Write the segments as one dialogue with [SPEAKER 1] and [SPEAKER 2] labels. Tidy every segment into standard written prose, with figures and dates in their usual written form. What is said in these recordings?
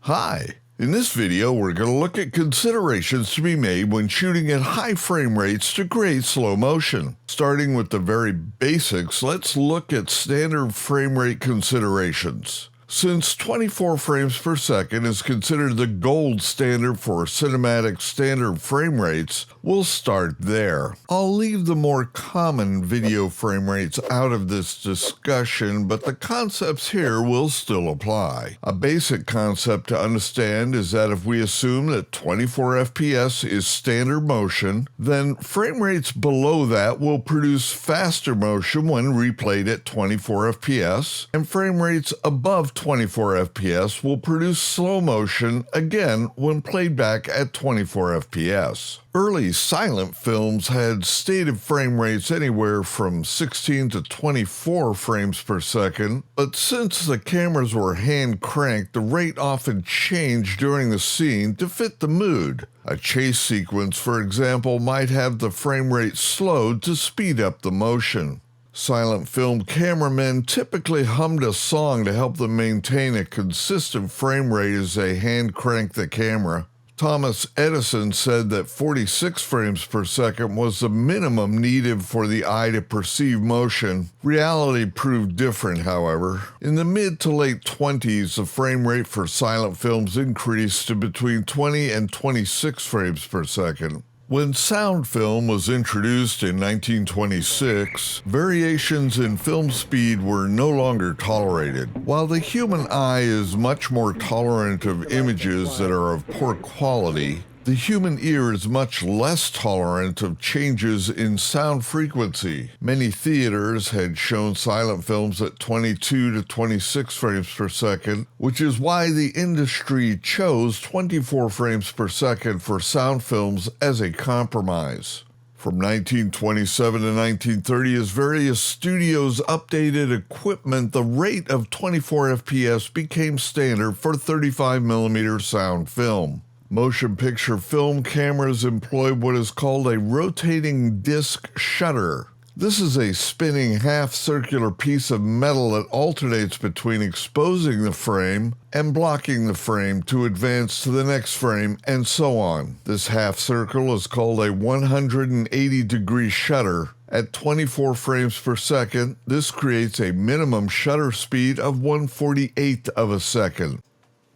[SPEAKER 1] Hi! In this video, we're going to look at considerations to be made when shooting at high frame rates to create slow motion. Starting with the very basics, let's look at standard frame rate considerations. Since 24 frames per second is considered the gold standard for cinematic standard frame rates, we'll start there. I'll leave the more common video frame rates out of this discussion, but the concepts here will still apply. A basic concept to understand is that if we assume that 24 FPS is standard motion, then frame rates below that will produce faster motion when replayed at 24 FPS, and frame rates above 24 FPS will produce slow motion again when played back at 24 FPS. Early silent films had stated frame rates anywhere from 16 to 24 frames per second, but since the cameras were hand cranked, the rate often changed during the scene to fit the mood. A chase sequence, for example, might have the frame rate slowed to speed up the motion. Silent film cameramen typically hummed a song to help them maintain a consistent frame rate as they hand crank the camera. Thomas Edison said that 46 frames per second was the minimum needed for the eye to perceive motion. Reality proved different, however. In the mid to late 20s, the frame rate for silent films increased to between 20 and 26 frames per second. When sound film was introduced in 1926, variations in film speed were no longer tolerated. While the human eye is much more tolerant of images that are of poor quality, the human ear is much less tolerant of changes in sound frequency. Many theaters had shown silent films at 22 to 26 frames per second, which is why the industry chose 24 frames per second for sound films as a compromise. From 1927 to 1930, as various studios updated equipment, the rate of 24 FPS became standard for 35mm sound film. Motion picture film cameras employ what is called a rotating disc shutter. This is a spinning half-circular piece of metal that alternates between exposing the frame and blocking the frame to advance to the next frame, and so on. This half circle is called a 180-degree shutter. At 24 frames per second, this creates a minimum shutter speed of 1/48th of a second.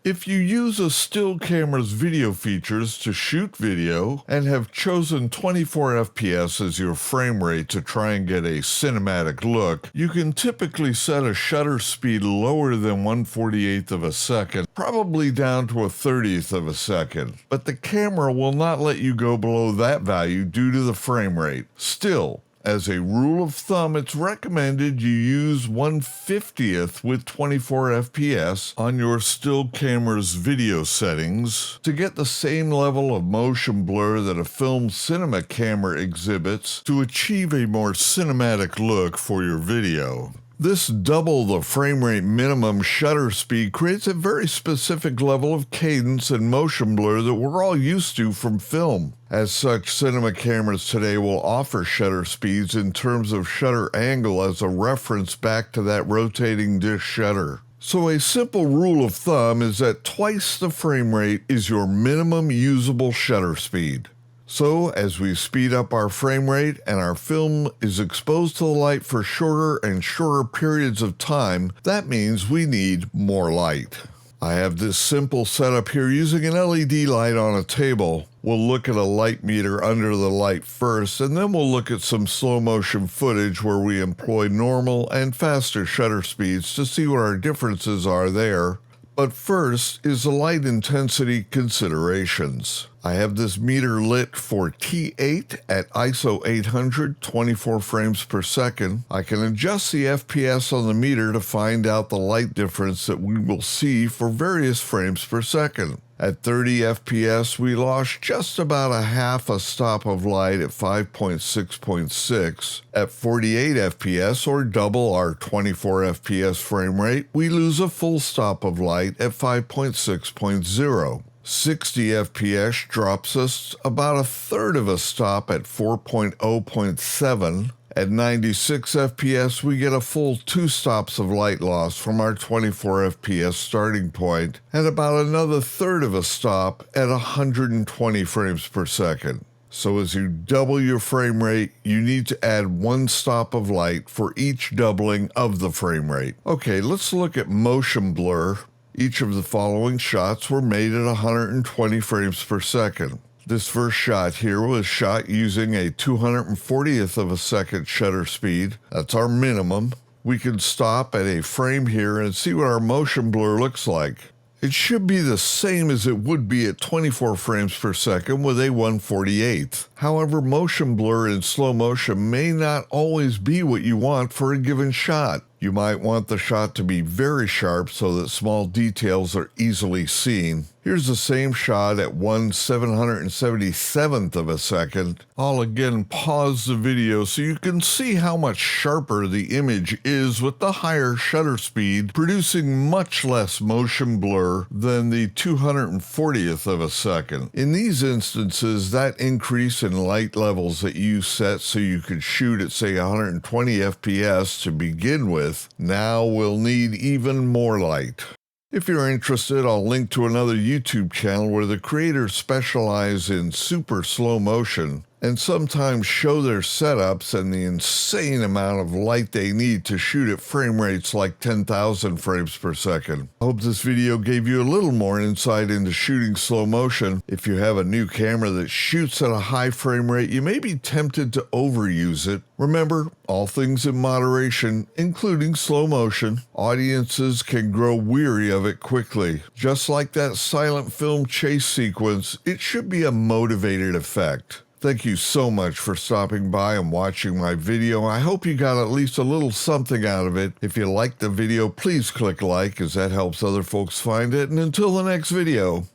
[SPEAKER 1] If you use a still camera's video features to shoot video and have chosen 24 FPS as your frame rate to try and get a cinematic look, you can typically set a shutter speed lower than 1/48th of a second, probably down to 1/30th of a second. But the camera will not let you go below that value due to the frame rate. Still, as a rule of thumb, it's recommended you use 1/50th with 24 FPS on your still camera's video settings to get the same level of motion blur that a film cinema camera exhibits to achieve a more cinematic look for your video. This double the frame rate minimum shutter speed creates a very specific level of cadence and motion blur that we're all used to from film. As such, cinema cameras today will offer shutter speeds in terms of shutter angle as a reference back to that rotating disc shutter. So a simple rule of thumb is that twice the frame rate is your minimum usable shutter speed. So, as we speed up our frame rate and our film is exposed to the light for shorter and shorter periods of time, that means we need more light. I have this simple setup here using an LED light on a table. We'll look at a light meter under the light first, and then we'll look at some slow motion footage where we employ normal and faster shutter speeds to see what our differences are there. But first is the light intensity considerations. I have this meter lit for T8 at ISO 800, 24 frames per second. I can adjust the FPS on the meter to find out the light difference that we will see for various frames per second. At 30 FPS, we lost just about a half a stop of light at 5.6.6. At 48 FPS, or double our 24 FPS frame rate, we lose a full stop of light at 5.6.0. 60 FPS drops us about a third of a stop at 4.0.7, At 96 FPS, we get a full 2 stops of light loss from our 24 FPS starting point, and about another third of a stop at 120 frames per second. So as you double your frame rate, you need to add 1 stop of light for each doubling of the frame rate. Okay, let's look at motion blur. Each of the following shots were made at 120 frames per second. This first shot here was shot using a 240th of a second shutter speed. That's our minimum. We can stop at a frame here and see what our motion blur looks like. It should be the same as it would be at 24 frames per second with a 1/48th. However, motion blur in slow motion may not always be what you want for a given shot. You might want the shot to be very sharp so that small details are easily seen. Here's the same shot at 1/777th of a second. I'll again pause the video so you can see how much sharper the image is with the higher shutter speed, producing much less motion blur than the 240th of a second. In these instances, that increase in light levels that you set so you could shoot at say 120 FPS to begin with, now we'll need even more light. If you're interested, I'll link to another YouTube channel where the creators specialize in super slow motion and sometimes show their setups and the insane amount of light they need to shoot at frame rates like 10,000 frames per second. I hope this video gave you a little more insight into shooting slow motion. If you have a new camera that shoots at a high frame rate, you may be tempted to overuse it. Remember, all things in moderation, including slow motion. Audiences can grow weary of it quickly. Just like that silent film chase sequence, it should be a motivated effect. Thank you so much for stopping by and watching my video. I hope you got at least a little something out of it. If you liked the video, please click like, as that helps other folks find it. And until the next video,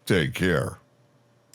[SPEAKER 1] take care.